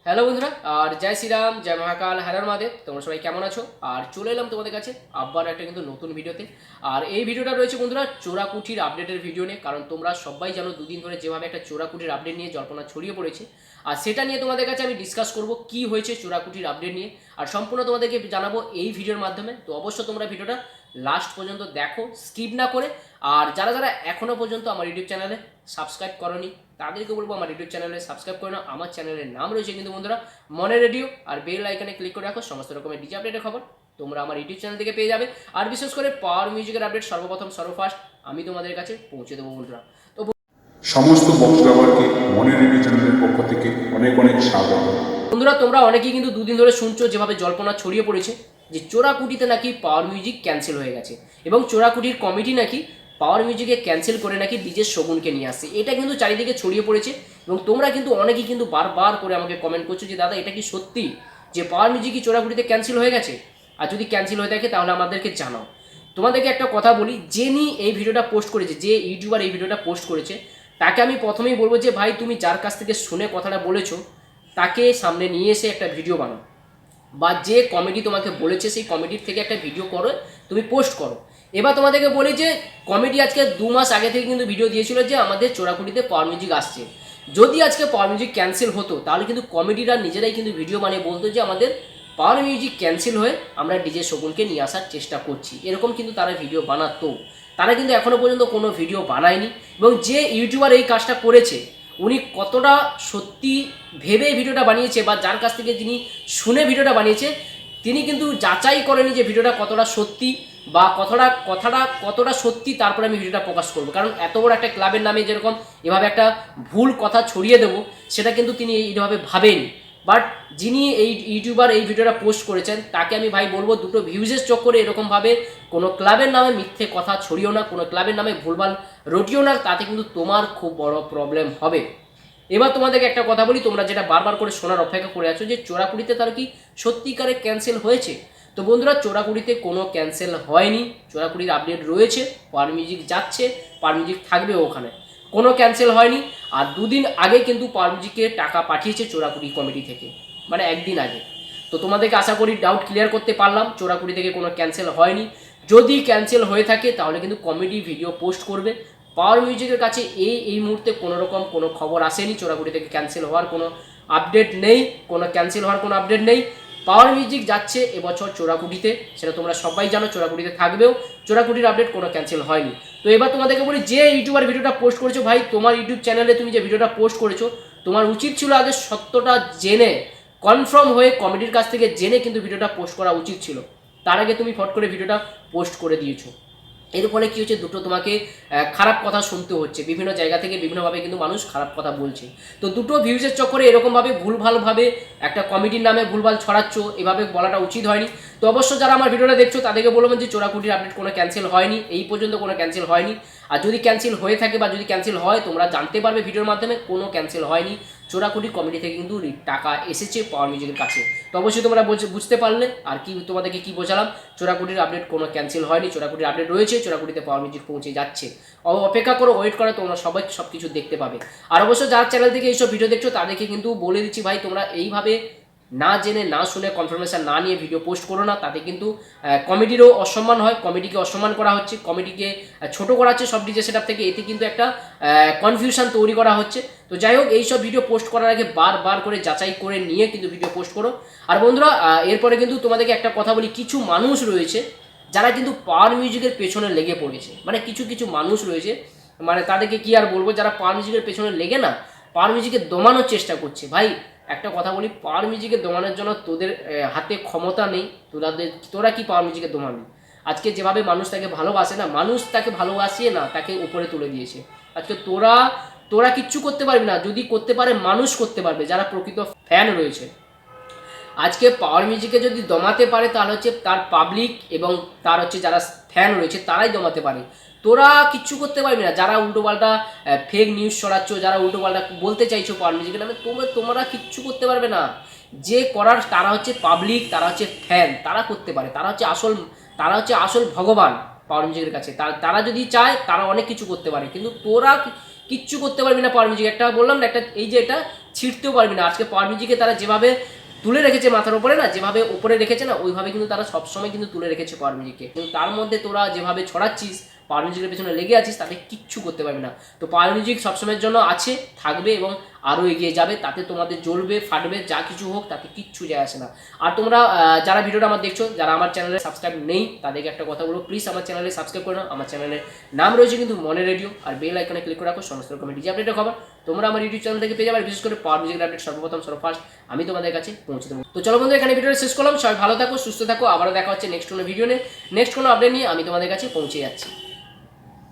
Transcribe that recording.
Hello বন্ধুরা, আর জয় শ্রীরাম, জয় মহাকাল, হর হর মহাদেব। তোমরা সবাই কেমন আছো? আর চলে এলাম তোমাদের কাছে আবার একটা কিন্তু নতুন ভিডিওতে। আর এই ভিডিওটা রয়েছে বন্ধুরা চোরাকুঠির আপডেটের ভিডিও নিয়ে। কারণ তোমরা সবাই জানো দুদিন ধরে যেভাবে একটা চোরাকুঠির আপডেট নিয়ে জল্পনা ছড়িয়ে পড়েছে, আর সেটা নিয়ে তোমাদের কাছে আমি ডিসকাস করব কি হয়েছে চোরাকুঠির আপডেট নিয়ে, আর সম্পূর্ণ তোমাদেরকে জানাবো এই ভিডিওর মাধ্যমে। তো অবশ্যই তোমরা ভিডিওটা লাস্ট পর্যন্ত দেখো, স্কিপ না করে। আর যারা যারা এখনও পর্যন্ত আমার ইউটিউব চ্যানেলে সাবস্ক্রাইব করনি তাদেরকে বলবো আমার ইউটিউব চ্যানেলে সাবস্ক্রাইব করে নাও। আমার চ্যানেলের নাম রয়েছে কিন্তু বন্ধুরা মনে রেডিও, আর বেল আইকনে ক্লিক করে রাখো, সমস্ত রকমের ডিজে আপডেটের খবর তোমরা আমার ইউটিউব চ্যানেল থেকে পেয়ে যাবে। আর বিশেষ করে পাওয়ার মিউজিকের আপডেট সর্বপ্রথম সর্বফার্স্ট আমি তোমাদের কাছে পৌঁছে দেবো বন্ধুরা। তো সমস্ত বক্তব্যকে মনে রেডিও চ্যানেলের পক্ষ থেকে অনেক অনেক স্বাগত। বন্ধুরা তোমরা অনেকেই কিন্তু দুদিন ধরে শুনছো যেভাবে জল্পনা ছড়িয়ে পড়েছে যে চোরাকুটিতে নাকি পাওয়ার মিউজিক ক্যান্সেল হয়ে গেছে, এবং চোরাকুটির কমিটি নাকি পাওয়ার মিউজিকে ক্যান্সেল করে নাকি ডিজে শগুনকে নিয়ে আসছে। এটা কিন্তু চারিদিকে ছড়িয়ে পড়েছে, এবং তোমরা কিন্তু অনেকেই কিন্তু বারবার করে আমাকে কমেন্ট করছো যে দাদা এটা কি সত্যি যে পাওয়ার মিউজিক কি চোরাকুটিতে ক্যান্সেল হয়ে গেছে? আর যদি ক্যান্সেল হয়ে থাকে তাহলে আমাদেরকে জানাও। তোমাদেরকে একটা কথা বলি, যিনি এই ভিডিওটা পোস্ট করেছে, যে ইউটিউবার এই ভিডিওটা পোস্ট করেছে, তাকে আমি প্রথমেই বলবো যে ভাই তুমি যার কাছ থেকে শুনে কথাটা বলেছো তাকে সামনে নিয়ে এসে একটা ভিডিও বানাও, বা যে কমেডি তোমাকে বলেছে সেই কমেডির থেকে একটা ভিডিও করো, তুমি পোস্ট করো। এবার তোমাদেরকে বলি যে কমেডি আজকে 2 মাস আগে থেকে কিন্তু ভিডিও দিয়েছিল যে আমাদের চোরাকুটিতে পাওয়ার মিউজিক আসছে। যদি আজকে পাওয়ার মিউজিক ক্যান্সেল হতো তাহলে কিন্তু কমেডিরা নিজেরাই কিন্তু ভিডিও বানিয়ে বলতো যে আমাদের পাওয়ার মিউজিক ক্যান্সেল হয়ে আমরা ডিজে শগুনকে নিয়ে আসার চেষ্টা করছি, এরকম কিন্তু তারা ভিডিও বানাতো। তারা কিন্তু এখনও পর্যন্ত কোনো ভিডিও বানায়নি, এবং যে ইউটিউবার এই কাজটা করেছে উনি কতটা সত্যি ভেবে ভিডিওটা বানিয়েছে, বা যার কাছ থেকে যিনি শুনে ভিডিওটা বানিয়েছে তিনি কিন্তু যাচাই করেনি যে ভিডিওটা কতটা সত্যি, বা কথাটা কতটা সত্যি, তারপরে আমি ভিডিওটা প্রকাশ করবো। কারণ এত বড় একটা ক্লাবের নামে যেরকম এভাবে একটা ভুল কথা ছড়িয়ে দেবো, সেটা কিন্তু তিনি এইভাবে ভাবেনি। বাট যিনি এই ইউটিউবার এই ভিডিওটা পোস্ট করেছেন তাকে আমি ভাই বলবো, দুটো ভিউজের চক্করে এরকমভাবে কোনো ক্লাবের নামে মিথ্যে কথা ছড়িও না, কোনো ক্লাবের নামে ভুলভাল রটিও না, তাতে কিন্তু তোমার খুব বড় প্রবলেম হবে। এবার তোমাদেরকে একটা কথা বলি, তোমরা যেটা বারবার করে শোনার অপেক্ষা করে আছো যে চোরাকুড়িতে তার কি সত্যিকারে ক্যান্সেল হয়েছে। তো বন্ধুরা চোরাকুড়িতে কোনো ক্যান্সেল হয়নি, চোরাকুড়ির আপডেট রয়েছে, পাওয়ার মিউজিক যাচ্ছে, পাওয়ার মিউজিক থাকবে ওখানে, কোনো ক্যান্সেল হয়নি। আর দুদিন আগে কিন্তু পাওয়ার মিউজিকে টাকা পাঠিয়েছে চোরাকুড়ি কমিটি থেকে, মানে একদিন আগে। তো তোমাদেরকে আশা করি ডাউট ক্লিয়ার করতে পারলাম, চোরাকুড়ি থেকে কোনো ক্যান্সেল হয়নি। যদি ক্যান্সেল হয়ে থাকে তাহলে কিন্তু কমেডি ভিডিও পোস্ট করবে। পাওয়ার মিউজিকের কাছে এই মুহূর্তে কোনো রকম কোনো খবর আসেনি চোরাকুটি থেকে ক্যান্সেল হওয়ার কোনো আপডেট নেই, কোনো ক্যান্সেল হওয়ার কোনো আপডেট নেই। পাওয়ার মিউজিক যাচ্ছে এবছর চোরাকুটিতে, সেটা তোমরা সবাই জানো, চোরাকুটিতে থাকবেও, চোরাকুটির আপডেট কোনো ক্যান্সেল হয়নি। তো এবার তোমাদেরকে বলি, যে ইউটিউবার ভিডিওটা পোস্ট করেছো ভাই, তোমার ইউটিউব চ্যানেলে তুমি যে ভিডিওটা পোস্ট করেছো, তোমার উচিত ছিল আগে সত্যটা জেনে, কনফার্ম হয়ে কমেডির কাছ থেকে জেনে কিন্তু ভিডিওটা পোস্ট করা উচিত ছিল। তার আগে তুমি ফট করে ভিডিওটা পোস্ট করে দিয়েছো। এর ফলে কী হচ্ছে, দুটো তোমাকে খারাপ কথা শুনতে হচ্ছে, বিভিন্ন জায়গা থেকে বিভিন্নভাবে কিন্তু মানুষ খারাপ কথা বলছে। তো দুটো ভিউজের চক্করে এরকমভাবে ভুলভালভাবে একটা কমিটির নামে ভুলভাল ছড়াচ্ছ, এভাবে বলাটা উচিত হয়নি। তো অবশ্য যারা আমার ভিডিওটা দেখছো তাদেরকে বলবেন যে চোরাকুটির আপডেট কোনো ক্যান্সেল হয়নি, এই পর্যন্ত কোনো ক্যান্সেল হয়নি। আর যদি ক্যান্সেল হয়ে থাকে বা যদি ক্যান্সেল হয় তোমরা জানতে পারবে ভিডিওর মাধ্যমে, কোনো ক্যান্সেল হয়নি। চোরাকুটি কমিটি থেকে কিন্তু টাকা এসেছে পাওয়ার মিউজিকের কাছে। তো অবশ্যই তোমরা বুঝতে পারলে, আর কি তোমাদেরকে কি বোঝালাম, চোরাকুটির আপডেট কোনো ক্যান্সেল হয়নি, চোরাকুটির আপডেট রয়েছে, চোরাকুটিতে পাওয়ার মিউজিক পৌঁছে যাচ্ছে। অপেক্ষা করো, ওয়েট করো, তোমরা সবাই সব কিছু দেখতে পাবে। আর অবশ্য যার চ্যানেল থেকে এইসব ভিডিও দেখছো তাদেরকে কিন্তু বলে দিচ্ছি ভাই, তোমরা এইভাবে না জেনে না শুনে কনফার্মেশন না নিয়ে ভিডিও পোস্ট করো না, তাতে কিন্তু কমেডিরও অসম্মান হয়, কমেডিকে অসম্মান করা হচ্ছে, কমেডিকে ছোটো করা হচ্ছে সব ডিজে সেটআপ থেকে, এতে কিন্তু একটা কনফিউশন তৈরি করা হচ্ছে। তো যাই হোক, এইসব ভিডিও পোস্ট করার আগে বারবার করে যাচাই করে নিয়ে কিন্তু ভিডিও পোস্ট করো। আর বন্ধুরা এরপরে কিন্তু তোমাদেরকে একটা কথা বলি, কিছু মানুষ রয়েছে যারা কিন্তু পাওয়ার মিউজিকের পেছনে লেগে পড়েছে, মানে কিছু কিছু মানুষ রয়েছে, মানে তাদেরকে কি আর বলবো, যারা পাওয়ার মিউজিকের পেছনে লেগে না পাওয়ার মিউজিকে দমানোর চেষ্টা করছে। ভাই একটা কথা বলি, পাওয়ার মিউজিকে দমানোর জন্য তোদের হাতে ক্ষমতা নেই, তোরা কি পাওয়ার মিউজিকে দমাবি? আজকে যেভাবে মানুষ তাকে ভালোবাসে না, মানুষ তাকে ভালোবাসিয়ে না তাকে উপরে তুলে দিয়েছে। আজকে তোরা কিচ্ছু করতে পারবি না, যদি করতে পারে মানুষ করতে পারবে, যারা প্রকৃত ফ্যান রয়েছে। আজকে পাওয়ার মিউজিকে যদি দমাতে পারে তাহলে হচ্ছে তার পাবলিক এবং তার হচ্ছে যারা ফ্যান রয়েছে তারাই দমাতে পারে। তোরা কিচ্ছু করতে পারবি না, যারা উল্টোপাল্টা ফেক নিউজ ছড়াচ্ছ, যারা উল্টোপাল্টা বলতে চাইছো পাওয়ার মিউজিকের নামে, তোমরা কিচ্ছু করতে পারবে না। যে করার তারা হচ্ছে পাবলিক, তারা হচ্ছে ফ্যান, তারা করতে পারে, তারা হচ্ছে আসল ভগবান পাওয়ার মিউজিকের কাছে। তারা যদি চায় তারা অনেক কিছু করতে পারে, কিন্তু তোরা কিচ্ছু করতে পারবি না পাওয়ার মিউজিক। একটা বললাম না, একটা এই যে এটা ছিঁড়তেও পারবি না। আজকে পাওয়ার মিউজিকে তারা যেভাবে তুলে রেখেছে মাথার উপরে না, যেভাবে উপরে রেখেছে না, ওইভাবে কিন্তু তারা সবসময় কিন্তু তুলে রেখেছে পাওয়ার মিউজিককে। কিন্তু তার মধ্যে তোরা যেভাবে ছড়াচ্ছিস, পাওয়ার মিউজিকের পেছনে লেগে আছিস, তাতে কিচ্ছু করতে পারবি না। তো পাওয়ার মিউজিক সবসময়ের জন্য আছে, থাকবে এবং আরও এগিয়ে যাবে। তাতে তোমাদের জ্বলবে ফাটবে যা কিছু হোক, তাতে কিচ্ছু যায় আসে না। আর তোমরা যারা ভিডিওটা আমার দেখছো, যারা আমার চ্যানেলে সাবস্ক্রাইব নেই, তাদেরকে একটা কথা বলবো, প্লিজ আমার চ্যানেলে সাবস্ক্রাইব করে নাও। আমার চ্যানেলের নাম রয়েছে কিন্তু মনে রেডিও, আর বেল আইকনে ক্লিক করে রাখো সমস্ত রকমের ডিজে আপডেটের খবর তোমরা আমার ইউটিউব চ্যানেল থেকে পেয়ে যাবে। আর বিশেষ করে পাওয়ার মিউজিকের আপডেট সর্বপ্রথম সর্বফার্স্ট আমি তোমাদের কাছে পৌঁছে দেবো। তো চলো বন্ধু, এখানে ভিডিওটা শেষ করলাম। সবাই ভালো থাকো, সুস্থ থাকো, আবারও দেখা হচ্ছে নেক্সট কোনো ভিডিও নিয়ে, নেক্সট কোনো আপডেট নিয়ে আমি তোমাদের কাছে পৌঁছে যাচ্ছি।